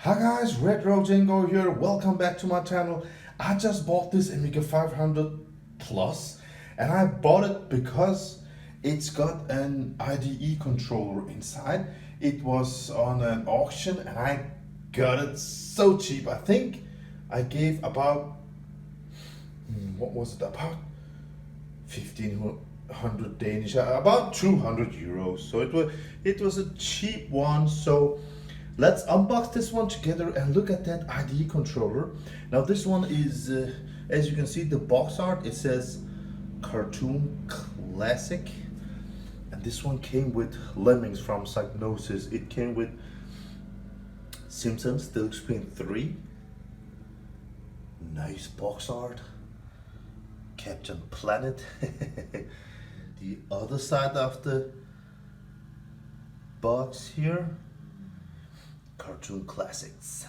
Hi guys, Retro Django here. Welcome back to my channel. I just bought this Amiga 500 Plus and I bought it because it's got an IDE controller inside. It was on an auction and I got it so cheap. I think I gave about, what was it, about 1500 Danish, about 200 euros. So it was a cheap one. So let's unbox this one together and look at that IDE controller. Now this one is, as you can see, the box art, it says Cartoon Classic. And this one came with Lemmings from Psygnosis. It came with Simpsons Still Screen 3. Nice box art. Captain Planet. The other side of the box here. Cartoon Classics.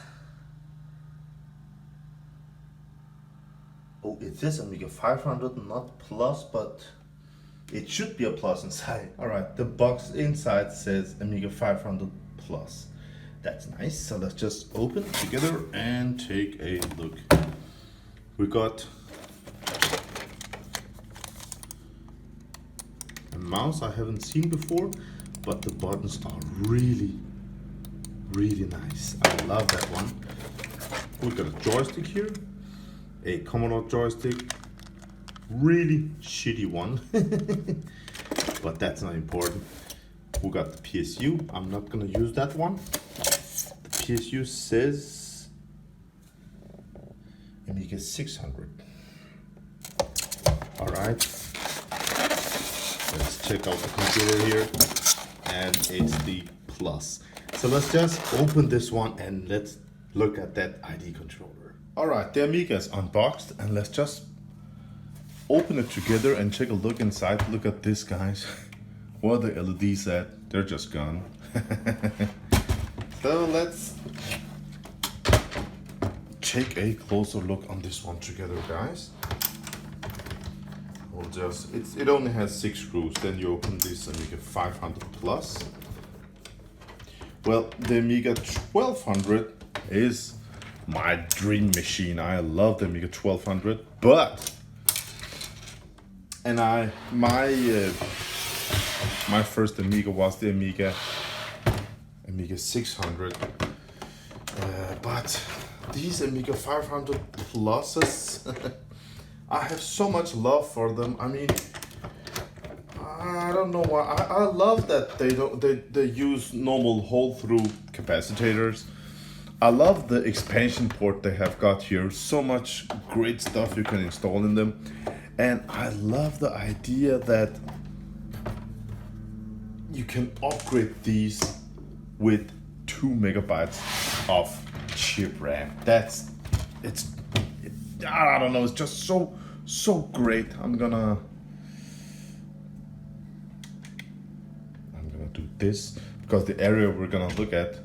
Oh, it says Amiga 500, not Plus, but it should be a Plus inside. Alright, the box inside says Amiga 500 Plus. That's nice. So let's just open it together and take a look. We got a mouse I haven't seen before, but the buttons are really nice. I love that one. We got a joystick here, a Commodore joystick, really shitty one, but that's not important. We got the PSU. I'm not gonna use that one. The PSU says Amiga 600. All right, let's check out the computer here, and it's the Plus. So let's just open this one and let's look at that IDE controller. All right, the Amiga is unboxed and let's just open it together and take a look inside. Look at this, guys. Where are the LEDs at? They're just gone. So let's take a closer look on this one together, guys. We'll just, it only has 6 screws. Then you open this Amiga 500 Plus. Well, the Amiga 1200 is my dream machine. I love the Amiga 1200, but my first Amiga was the Amiga 600. But these Amiga 500 Pluses, I have so much love for them. I mean, I don't know why. I love that they use normal hole-through capacitors. I love the expansion port they have got here. So much great stuff you can install in them. And I love the idea that you can upgrade these with 2 megabytes of Chipram. I don't know, it's just so great. I'm gonna do this because the area we're gonna look at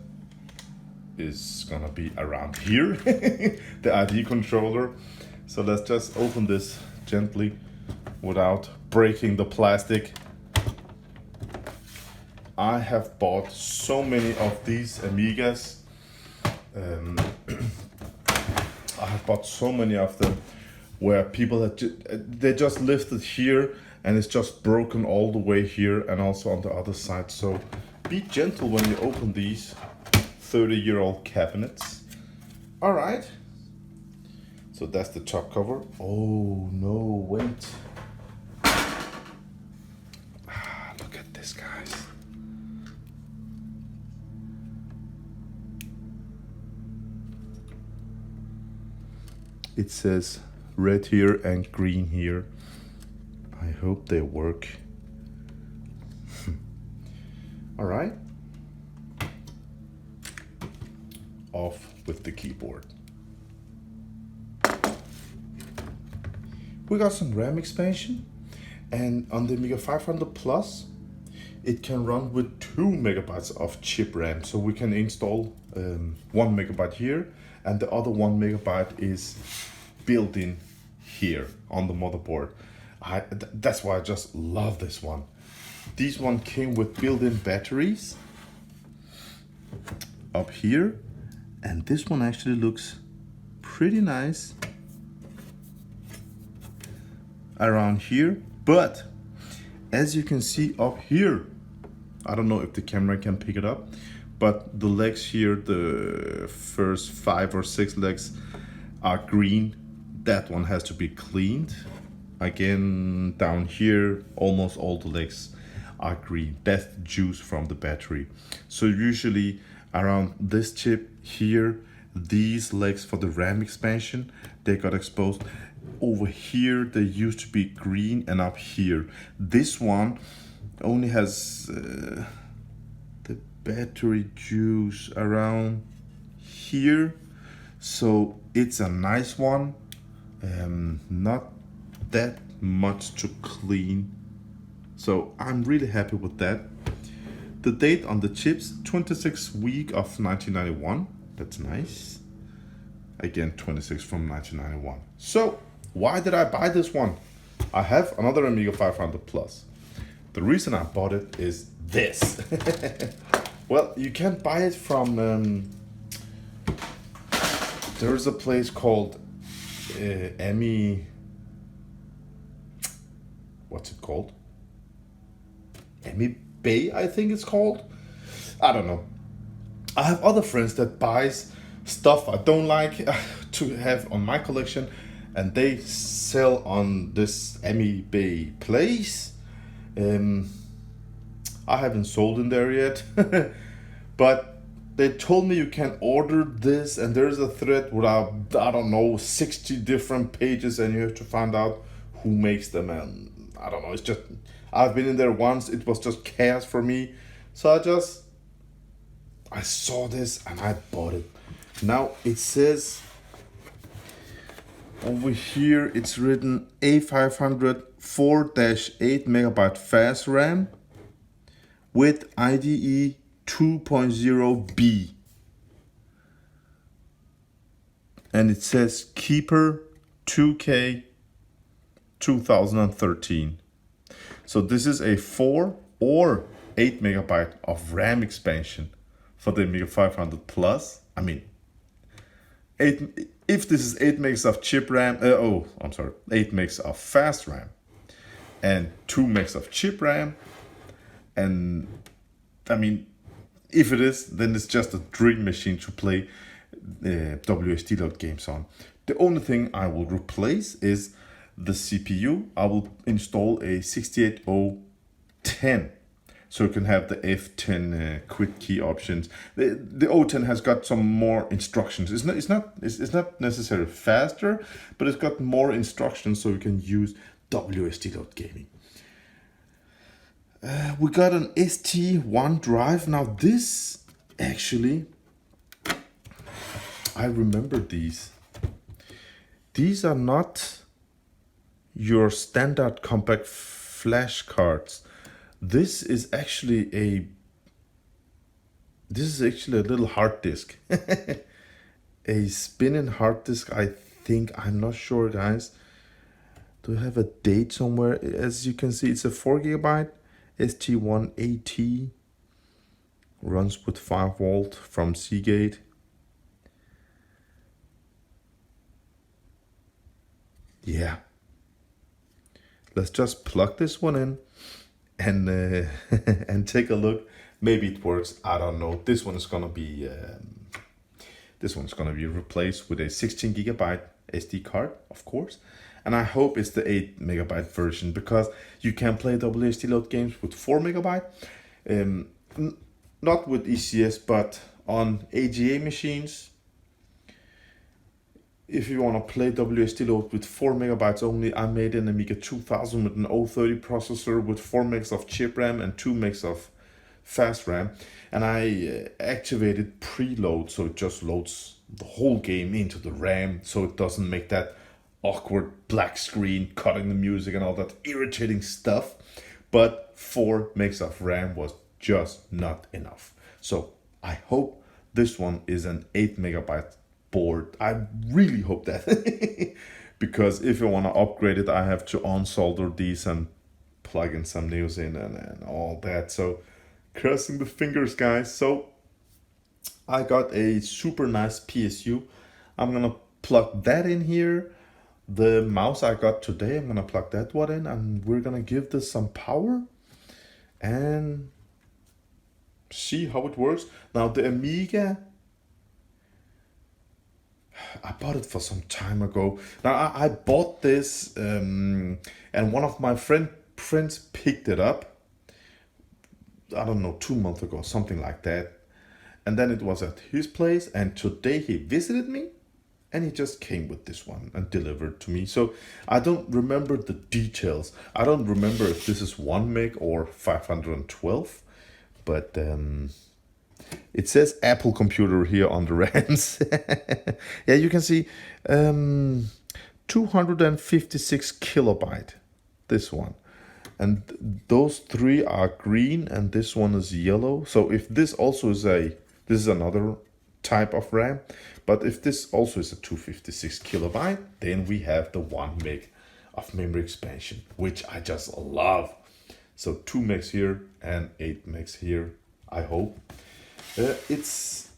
is gonna be around here. The IDE controller. So let's just open this gently without breaking the plastic. I have bought so many of these Amigas. I have bought so many of them where people they just lifted here and it's just broken all the way here and also on the other side. So be gentle when you open these 30-year-old cabinets. All right. So that's the top cover. Oh no, wait. Look at this, guys. It says red here and green here. I hope they work. All right. Off with the keyboard. We got some RAM expansion, and on the Amiga 500 Plus, it can run with 2 megabytes of chip RAM. So we can install 1 megabyte here, and the other 1 megabyte is built in here on the motherboard. That's why I just love this one. These one came with built-in batteries up here, And this one actually looks pretty nice around here. But as you can see up here, I don't know if the camera can pick it up, but the legs here, the first 5 or 6 legs are green. That one has to be cleaned. Again, down here, almost all the legs are green. That's the juice from the battery. So usually around this chip here, these legs for the RAM expansion, they got exposed. Over here, they used to be green, and up here. This one only has the battery juice around here. So it's a nice one. Not that much to clean. So I'm really happy with that. The date on the chips, 26th week of 1991. That's nice. Again, 26 from 1991. So why did I buy this one? I have another Amiga 500 Plus. The reason I bought it is this. Well, you can buy it from, there's a place called what's it called? Bay, I think it's called. I don't know. I have other friends that buys stuff I don't like to have on my collection, and they sell on this Bay place. I haven't sold in there yet, but they told me you can order this, and there's a thread with I don't know 60 different pages, and you have to find out who makes them. And I don't know. It's just I've been in there once. It was just chaos for me, so I saw this and I bought it. Now it says over here, it's written A500 4-8 megabyte fast RAM with IDE 2.0B. And it says Kipper2k 2013. So this is a 4 or 8 megabyte of RAM expansion for the Amiga 500 Plus. I mean, if this is 8 megs of Chipram, 8 megs of fast RAM and 2 megs of Chipram, and I mean, if it is, then it's just a dream machine to play WSD load games on. The only thing I will replace is the CPU. I will install a 68010, so you can have the F10 quick key options. The 010 has got some more instructions. It's not necessarily faster, but it's got more instructions, so you can use WSD load gaming. We got an ST1 drive. Now this actually, I remember these. These are not your standard compact flash cards. This is actually a little hard disk. A spinning hard disk, I think. I'm not sure, guys. Do I have a date somewhere? As you can see, it's a 4 gigabyte ST1AT. Runs with 5 volt from Seagate. Yeah. Let's just plug this one in and and take a look. Maybe it works. I don't know. This one is gonna be replaced with a 16 gigabyte SD card, of course. And I hope it's the 8 megabyte version, because you can play WSD load games with 4 megabyte. Not with ECS, but on AGA machines. If you want to play WSD load with 4 megabytes only, I made an Amiga 2000 with an 030 processor with 4 megs of chip RAM and 2 megs of fast RAM. And I activated preload, so it just loads the whole game into the RAM, so it doesn't make that awkward black screen cutting the music and all that irritating stuff. But 4 megs of RAM was just not enough. So I hope this one is an 8 megabyte board. I really hope that. Because if I want to upgrade it, I have to unsolder these and plug in some news in and all that. So crossing the fingers, guys. So I got a super nice PSU. I'm gonna plug that in here. The mouse I got today, I'm gonna plug that one in, and we're gonna give this some power and see how it works. Now the Amiga, I bought it for some time ago. Now I bought this and one of my friends picked it up, I don't know, 2 months ago, something like that. And then it was at his place, and today he visited me and he just came with this one and delivered to me. So I don't remember the details. I don't remember if this is 1 meg or 512, but it says Apple computer here on the RAMs. Yeah, you can see 256 kilobyte, this one. And those three are green and this one is yellow. So if this also is this is another type of RAM, but if this also is a 256 kilobyte, then we have the 1 meg of memory expansion, which I just love. So 2 megs here and 8 megs here, I hope. It's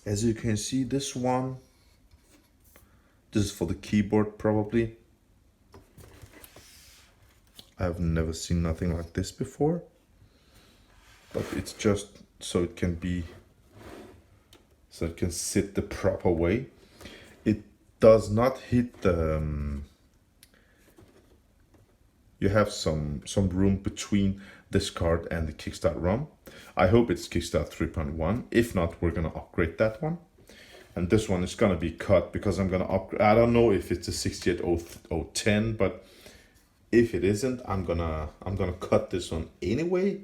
as you can see, this one, this is for the keyboard probably. I've never seen nothing like this before, but it's just so it can sit the proper way. It does not hit the you have some room between this card and the Kickstart ROM. I hope it's Kickstart 3.1. If not, we're gonna upgrade that one. And this one is gonna be cut because I'm gonna upgrade. I don't know if it's a 68010, but if it isn't, I'm gonna cut this one anyway.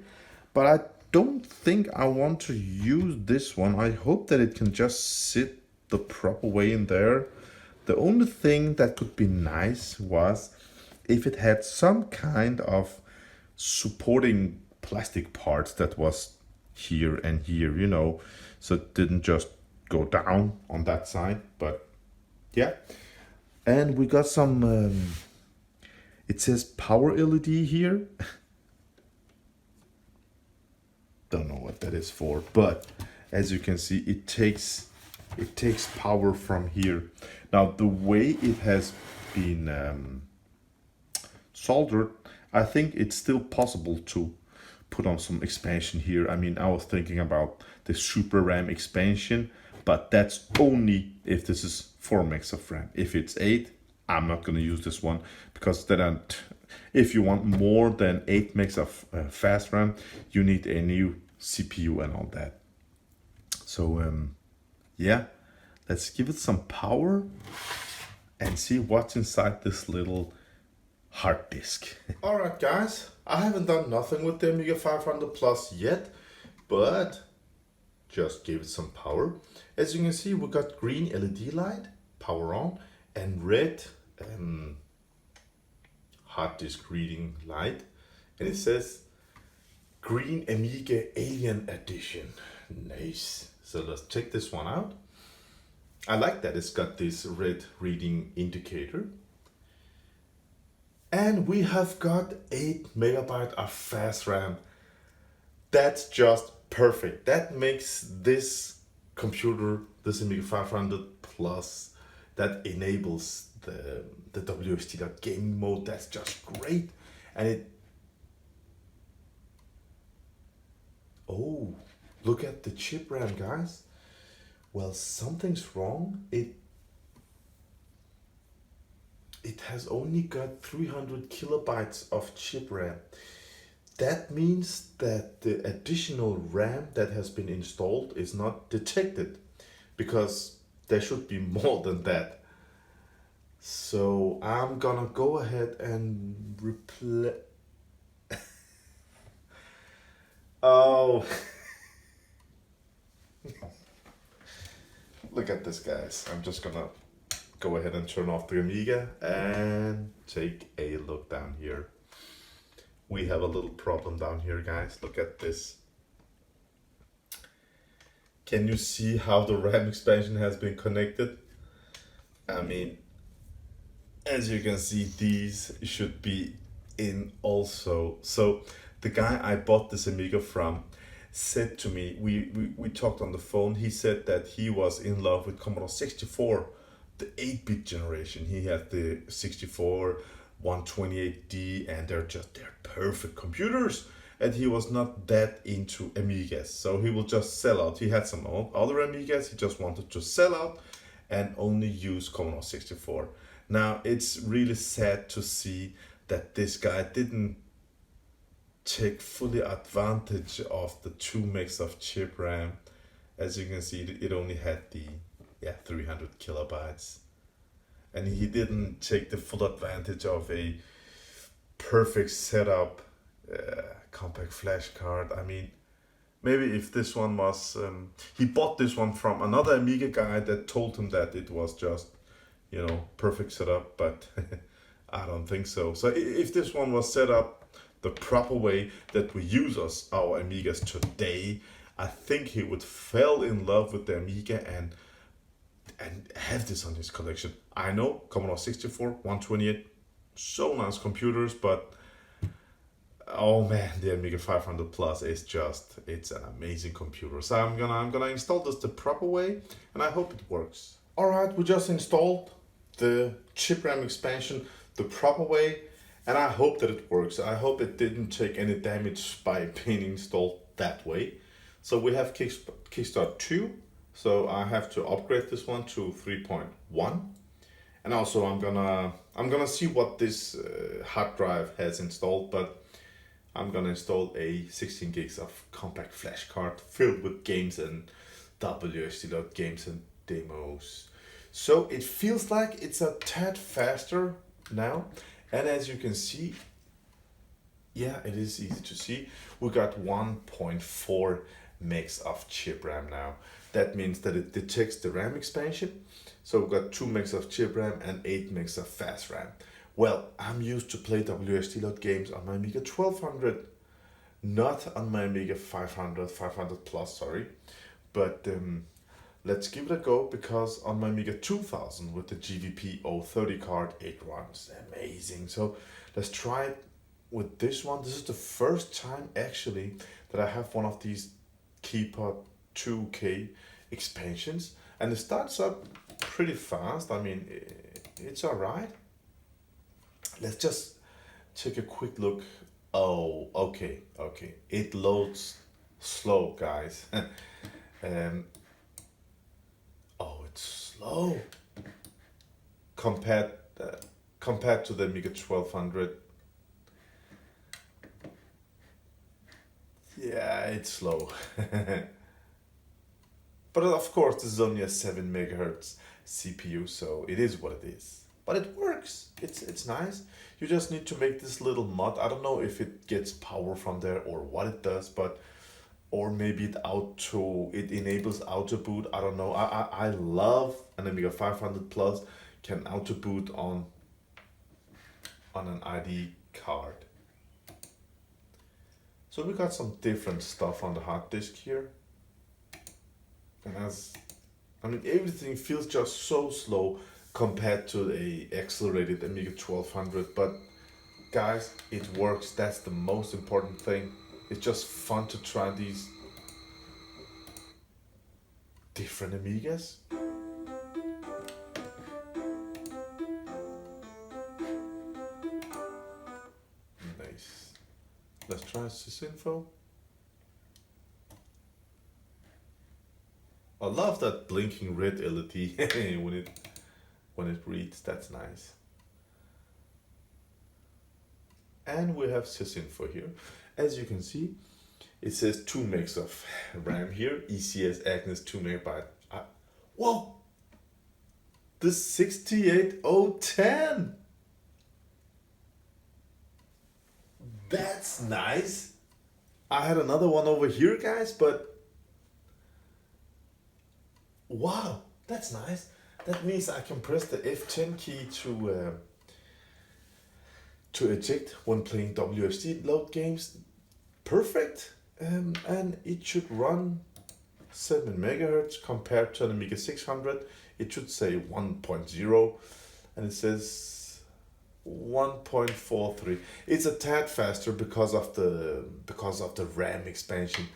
But I don't think I want to use this one. I hope that it can just sit the proper way in there. The only thing that could be nice was if it had some kind of supporting plastic parts that was here and here, you know, so it didn't just go down on that side. But yeah, and we got some it says power LED here. Don't know what that is for, but as you can see, it takes power from here. Now the way it has been soldered, I think it's still possible to put on some expansion here. I mean, I was thinking about the Super RAM expansion, but that's only if this is 4 megs of RAM. If it's 8, I'm not going to use this one, because then if you want more than 8 megs of fast RAM, you need a new CPU and all that. So yeah, let's give it some power and see what's inside this little hard disk. All right, guys, I haven't done nothing with the Amiga 500 Plus yet, but just give it some power. As you can see, we got green LED light, power on, and red hard disk reading light, and it says Green Amiga Alien Edition. Nice. So let's check this one out. I like that it's got this red reading indicator. And we have got 8 megabyte of fast RAM. That's just perfect. That makes this computer, this Amiga 500 Plus, that enables the WST gaming mode. That's just great. And it, oh, look at the chip RAM, guys. Well, something's wrong. It has only got 300 kilobytes of chip RAM. That means that the additional RAM that has been installed is not detected, because there should be more than that. So I'm gonna go ahead and replace. Oh, look at this, guys. I'm just gonna go ahead and turn off the Amiga and take a look down here. We have a little problem down here, guys. Look at this. Can you see how the RAM expansion has been connected? I mean, as you can see, these should be in also. So the guy I bought this Amiga from said to me, we talked on the phone, he said that he was in love with Commodore 64, the 8-bit generation. He had the 64, 128D, and they're perfect computers. And he was not that into Amigas, so he will just sell out. He had some other Amigas, he just wanted to sell out and only use Commodore 64. Now, it's really sad to see that this guy didn't take fully advantage of the 2 megs of Chipram. As you can see, it only had the 300 kilobytes, and he didn't take the full advantage of a perfect setup compact flash card. I mean, maybe if this one was he bought this one from another Amiga guy that told him that it was just, perfect setup, but I don't think so. So if this one was set up the proper way that we use our Amigas today, I think he would fall in love with the Amiga and have this on his collection. I know Commodore 64, 128, so nice computers, but oh man, the Amiga 500 Plus is it's an amazing computer. So I'm gonna install this the proper way, and I hope it works. All right, we just installed the Chipram expansion the proper way, and I hope that it works. I hope it didn't take any damage by being installed that way. So we have Kickstart 2, so I have to upgrade this one to 3.1. And also I'm gonna see what this hard drive has installed, but I'm gonna install a 16 gigs of compact flash card filled with games and WSD load games and demos. So it feels like it's a tad faster now. And as you can see, yeah, it is easy to see. We got 1.4 megs of chip RAM now. That means that it detects the RAM expansion. So we've got 2 megs of chip RAM and 8 megs of fast RAM. Well, I'm used to play WSD load games on my Amiga 1200, not on my Amiga 500 Plus, sorry. But let's give it a go, because on my Amiga 2000 with the GVP 030 card, it runs amazing. So let's try it with this one. This is the first time actually that I have one of these Kipper2k expansions, and it starts up pretty fast. I mean, it's all right. Let's just take a quick look. Oh, okay. It loads slow, guys. Oh, it's slow compared to the Amiga 1200. Yeah, it's slow. But of course, this is only a 7 megahertz CPU, so it is what it is. But it works. It's nice. You just need to make this little mod. I don't know if it gets power from there or what it does, but or maybe it enables auto boot. I don't know. I love an Amiga 500 Plus can auto boot on an ID card. So we got some different stuff on the hard disk here. And everything feels just so slow compared to a accelerated Amiga 1200, but guys, it works. That's the most important thing. It's just fun to try these different Amigas. Nice. Let's try sysinfo. I love that blinking red LED when it reads. That's nice. And we have sysinfo here. As you can see, it says 2 megs of RAM here. ECS Agnes 2 megabyte. Whoa! This 68010. That's nice. I had another one over here, guys, but wow, that's nice. That means I can press the F10 key to eject when playing WSD load games. Perfect. And it should run 7 megahertz compared to an Amiga 600. It should say 1.0, and it says 1.43. It's a tad faster because of the RAM expansion.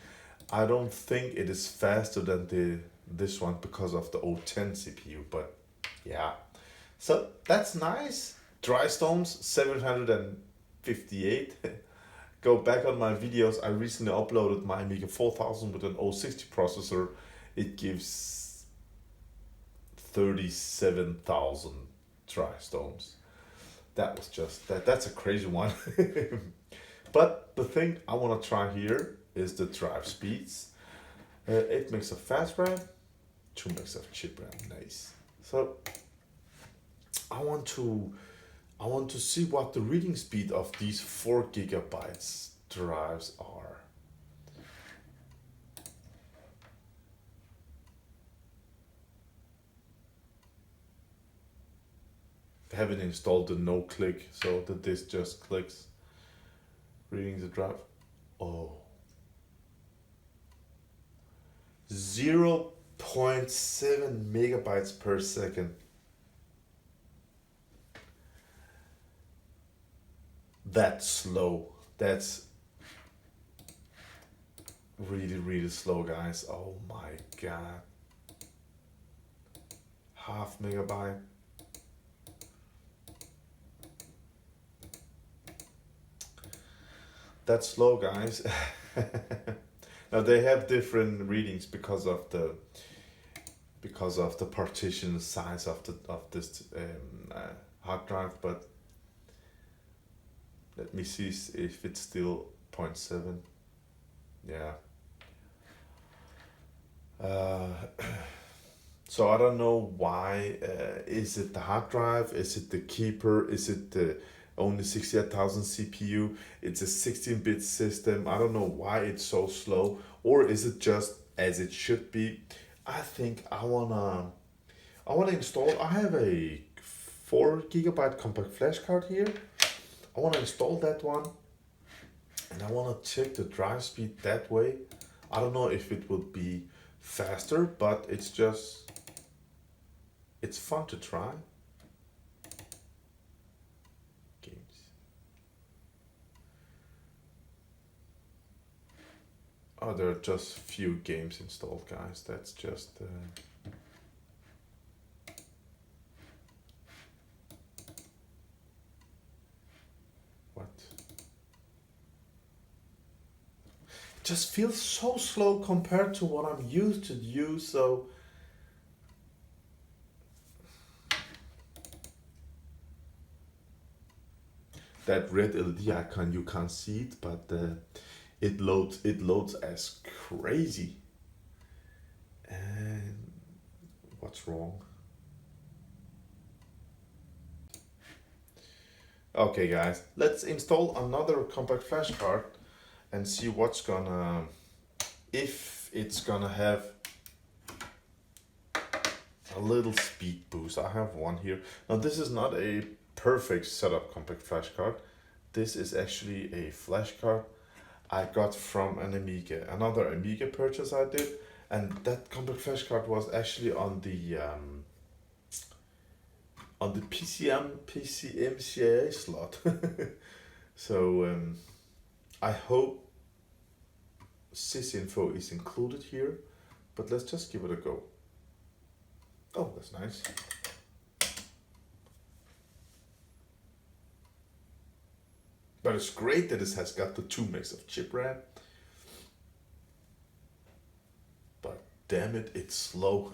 I don't think it is faster than this one because of the O10 CPU, but yeah. So that's nice. Dry Stones 758. Go back on my videos. I recently uploaded my Amiga 4000 with an 060 processor. It gives 37,000 dry stones. That was just that's a crazy one. But the thing I want to try here is the drive speeds. 8 megs of Fastram, 2 megs of Chipram. Nice. So I want to see what the reading speed of these 4 gigabytes drives are. I haven't installed the no click, so the disk just clicks. Reading the drive. Oh. 0.7 megabytes per second. That's slow. That's really slow, guys. Oh my god. Half megabyte. That's slow, guys. Now they have different readings because of the partition size of this hard drive, but let me see if it's still 0.7. Yeah. So I don't know why. Is it the hard drive? Is it the keeper? Is it the only 68,000 CPU? It's a 16-bit system. I don't know why it's so slow, or is it just as it should be? I think I wanna install. I have a 4 gigabyte compact flash card here. I wanna install that one, and I wanna check the drive speed that way. I don't know if it will be faster, but it's fun to try. Oh, there are just few games installed, guys. That's just... what? It just feels so slow compared to what I'm used to use, so... That red LED icon, you can't see it, but it loads as crazy. And what's wrong? Okay guys, let's install another compact flash card and see what's gonna, if it's gonna have a little speed boost. I have one here. Now this is not a perfect setup compact flash card. This is actually a flash card I got from an Amiga, another Amiga purchase I did, and that compact flash card was actually on the PCMCIA slot. So I hope sysinfo is included here, but let's just give it a go. Oh, that's nice. But it's great that it has got the 2 megs of Chipram. But damn it, it's slow.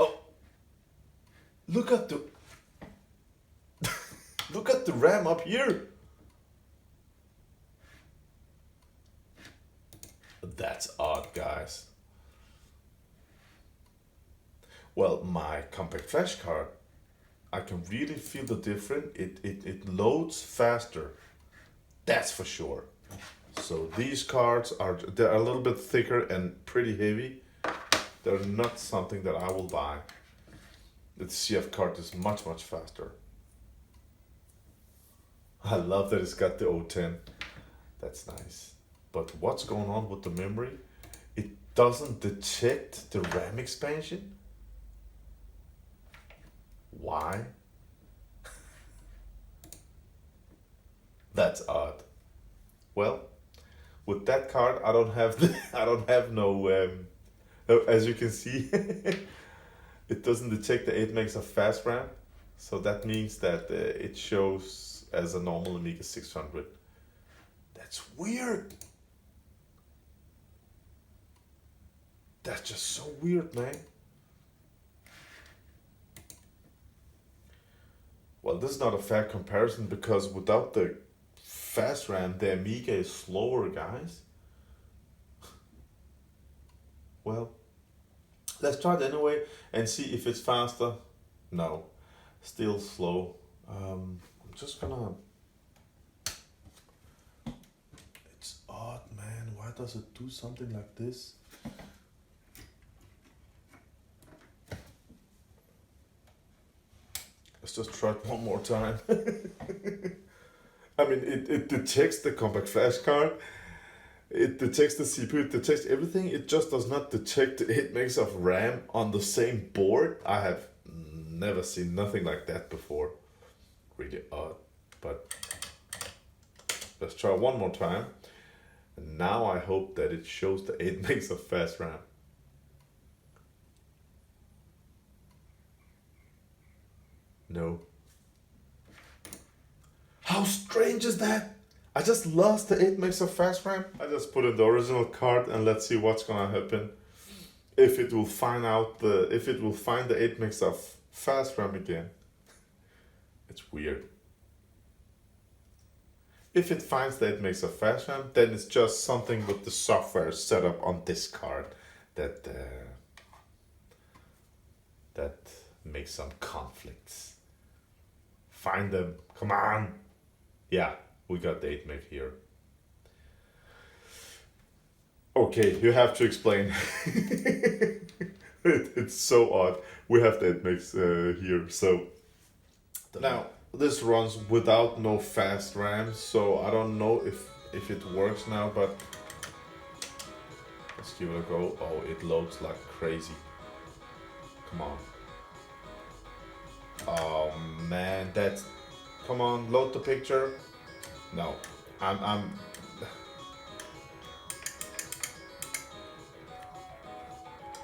Oh, look at the look at the RAM up here. That's odd, guys. Well, my compact flash card, I can really feel the difference. It loads faster. That's for sure. So these cards they're a little bit thicker and pretty heavy. They're not something that I will buy. The CF card is much faster. I love that it's got the O10. That's nice. But what's going on with the memory? It doesn't detect the RAM expansion. Why? That's odd. Well, With that card, I don't have I don't have no. As you can see, it doesn't detect the 8 megs of fast RAM, so that means that it shows as a normal Amiga 600. That's weird. That's just so weird, man. Well, this is not a fair comparison because without the fast RAM, the Amiga is slower, guys. Well, let's try it anyway and see if it's faster. No, still slow. I'm just gonna... It's odd, man. Why does it do something like this? Let's just try it one more time. I mean, it detects the compact flash card, it detects the CPU, it detects everything. It just does not detect the 8 megs of RAM on the same board. I have never seen nothing like that before. Really odd, but let's try one more time. And now I hope that it shows the 8 megs of fast RAM. No. How strange is that? I just lost the 8 megs of fast RAM. I just put in the original card and let's see what's gonna happen. If it will find the 8 megs of fast RAM again. It's weird. If it finds the 8 megs of fast RAM, then it's just something with the software set up on this card that makes some conflicts. Find them, come on. Yeah, we got the 8 meg here. Okay, you have to explain. It's so odd. We have the 8 megs here. So now this runs without no fast RAM, so I don't know if it works now, but let's give it a go. Oh, it loads like crazy. Come on. Oh man, that's... Come on, load the picture. No, I'm...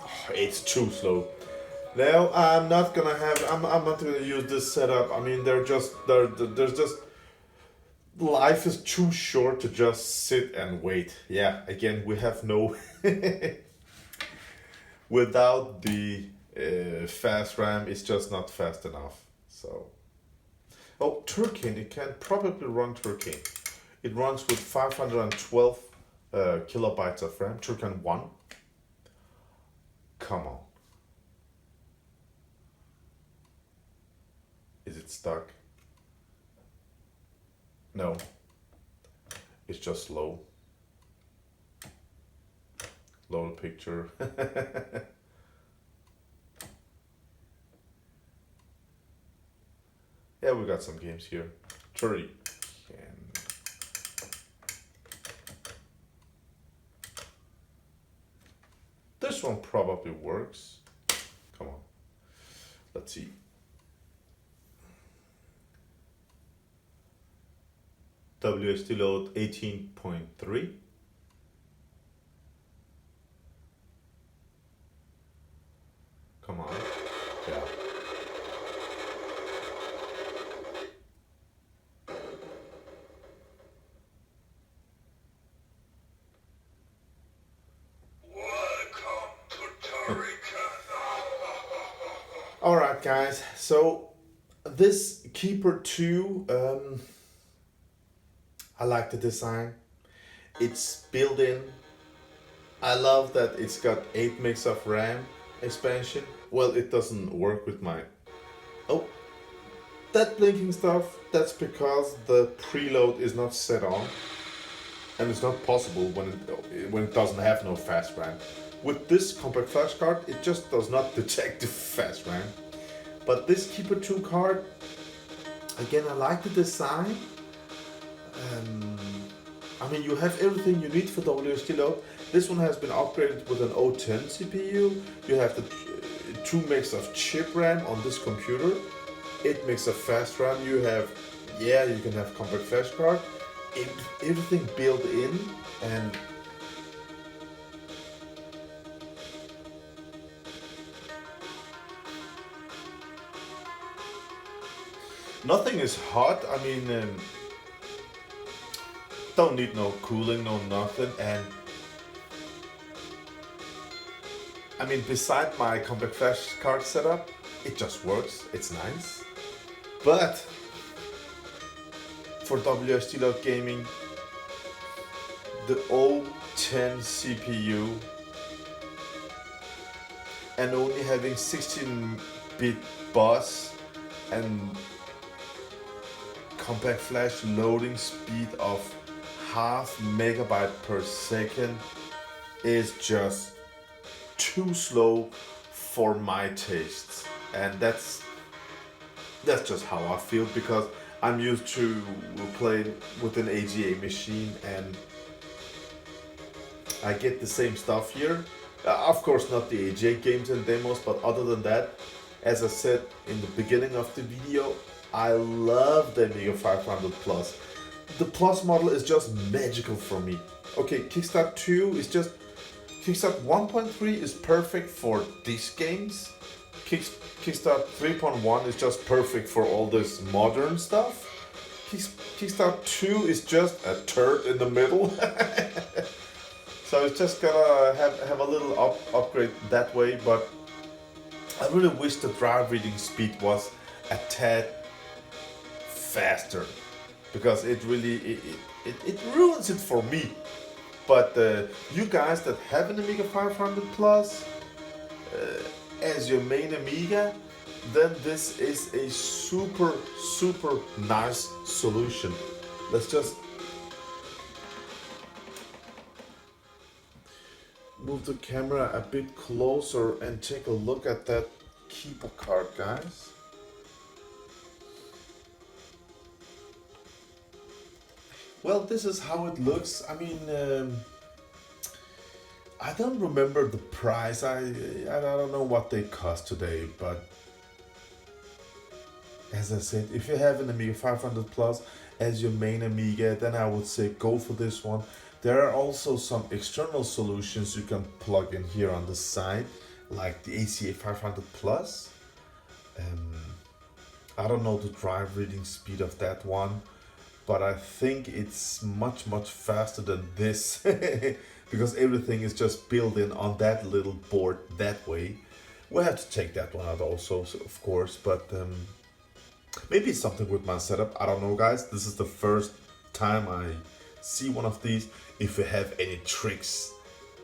Oh, it's too slow. No, I'm not gonna have... I'm not gonna use this setup. I mean, there's just... Life is too short to just sit and wait. Yeah, again, we have no... Without the fast RAM, it's just not fast enough. So... Oh, Turkin, it can probably run Turkin. It runs with 512 kilobytes of RAM, Turkin 1. Come on. Is it stuck? No. It's just slow. Load a picture. Yeah, we got some games here. Turkey. This one probably works. Come on. Let's see. WSD load 18.3. Come on. Yeah. Alright guys, so this Kipper2, I like the design. It's built in. I love that it's got 8 megs of RAM expansion. Well, it doesn't work with my... Oh, that blinking stuff, that's because the preload is not set on. And it's not possible when it doesn't have no fast RAM. With this compact flash card, it just does not detect the fast RAM. But this Kipper2 card, again, I like the design. I mean, you have everything you need for WSD load. This one has been upgraded with an O10 CPU. You have the 2 megs of Chipram on this computer, 8 megs of fast RAM. You have, yeah, you can have compact flash card. everything built in, and nothing is hot. I mean, don't need no cooling, no nothing. And I mean, beside my compact flash card setup, it just works. It's nice. But for WST Gaming, the O10 CPU and only having 16-bit bus and compact flash loading speed of half megabyte per second is just too slow for my tastes. And that's just how I feel, because I'm used to playing with an AGA machine and I get the same stuff here. Of course not the AGA games and demos, but other than that, as I said in the beginning of the video, I love the Amiga 500 Plus. The Plus model is just magical for me. Okay, Kickstart 2 is just... Kickstart 1.3 is perfect for these games. Kickstart 3.1 is just perfect for all this modern stuff. Kickstart 2 is just a turd in the middle. So it's just gonna have a little upgrade that way, but I really wish the drive reading speed was a tad faster, because it really it ruins it for me. But you guys that have an Amiga 500 Plus as your main Amiga, then this is a super nice solution. Let's just move the camera a bit closer and take a look at that keyboard card, guys. Well, this is how it looks. I mean, I don't remember the price. I don't know what they cost today, but as I said, if you have an Amiga 500 Plus as your main Amiga, then I would say go for this one. There are also some external solutions you can plug in here on the side, like the ACA 500 Plus. I don't know the drive reading speed of that one, but I think it's much faster than this because everything is just built in on that little board that way. We'll have to take that one out also, of course, but maybe it's something with my setup. I don't know, guys. This is the first time I see one of these. If you have any tricks,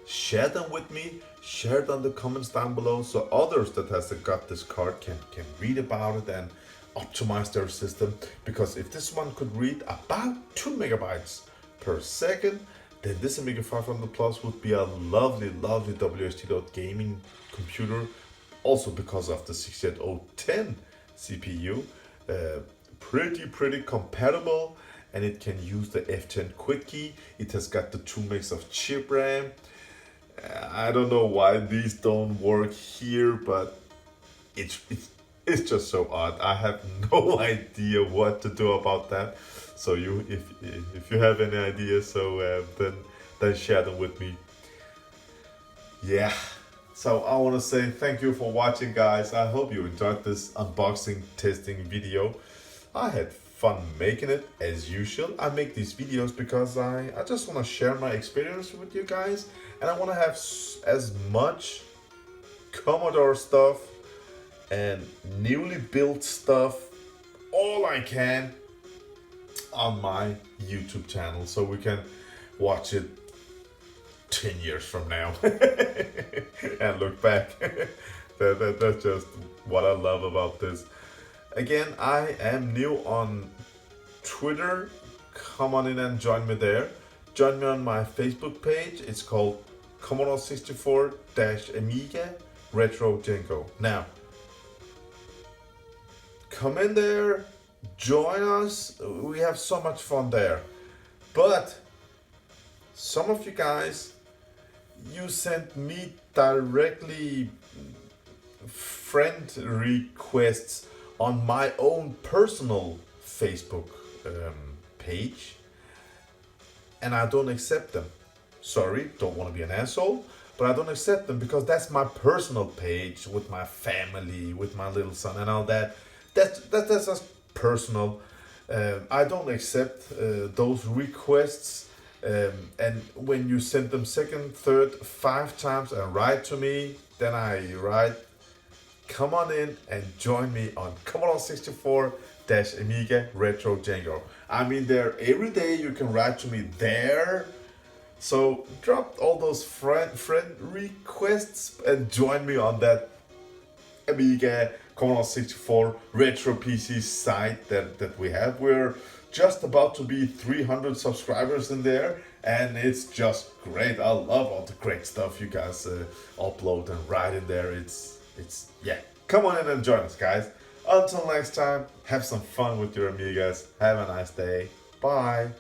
share them with me. Share it on the comments down below, so others that has got this card can read about it and optimize their system. Because if this one could read about 2 megabytes per second, then this Amiga 500 Plus would be a lovely WST gaming computer. Also because of the 68010 CPU, pretty compatible, and it can use the F10 quick key. It has got the 2 megs of Chipram. I don't know why these don't work here, but it's just so odd. I have no idea what to do about that. So if you have any ideas, so then share them with me. Yeah. So I want to say thank you for watching, guys. I hope you enjoyed this unboxing testing video. I had fun making it as usual. I make these videos because I just want to share my experience with you guys, and I want to have as much Commodore stuff and newly built stuff, all I can, on my YouTube channel, so we can watch it 10 years from now and look back. That's just what I love about this. Again, I am new on Twitter. Come on in and join me there. Join me on my Facebook page. It's called Commodore 64-Amiga Retro Jenko. Now, come in there, join us. We have so much fun there. But some of you guys, you sent me directly friend requests on my own personal Facebook page, and I don't accept them. Sorry, don't want to be an asshole, but I don't accept them because that's my personal page with my family, with my little son and all that. That's just personal. I don't accept those requests. And when you send them second, third, 5 times and write to me, then I write, come on in and join me on Commodore 64 Amiga Retro Django. I'm in there every day. You can write to me there. So drop all those friend requests and join me on that Amiga Commodore 64 Retro PC site that we have. We're just about to be 300 subscribers in there, and it's just great. I love all the great stuff you guys upload and write in there. It's yeah. Come on in and join us, guys. Until next time, have some fun with your Amigas. Have a nice day. Bye.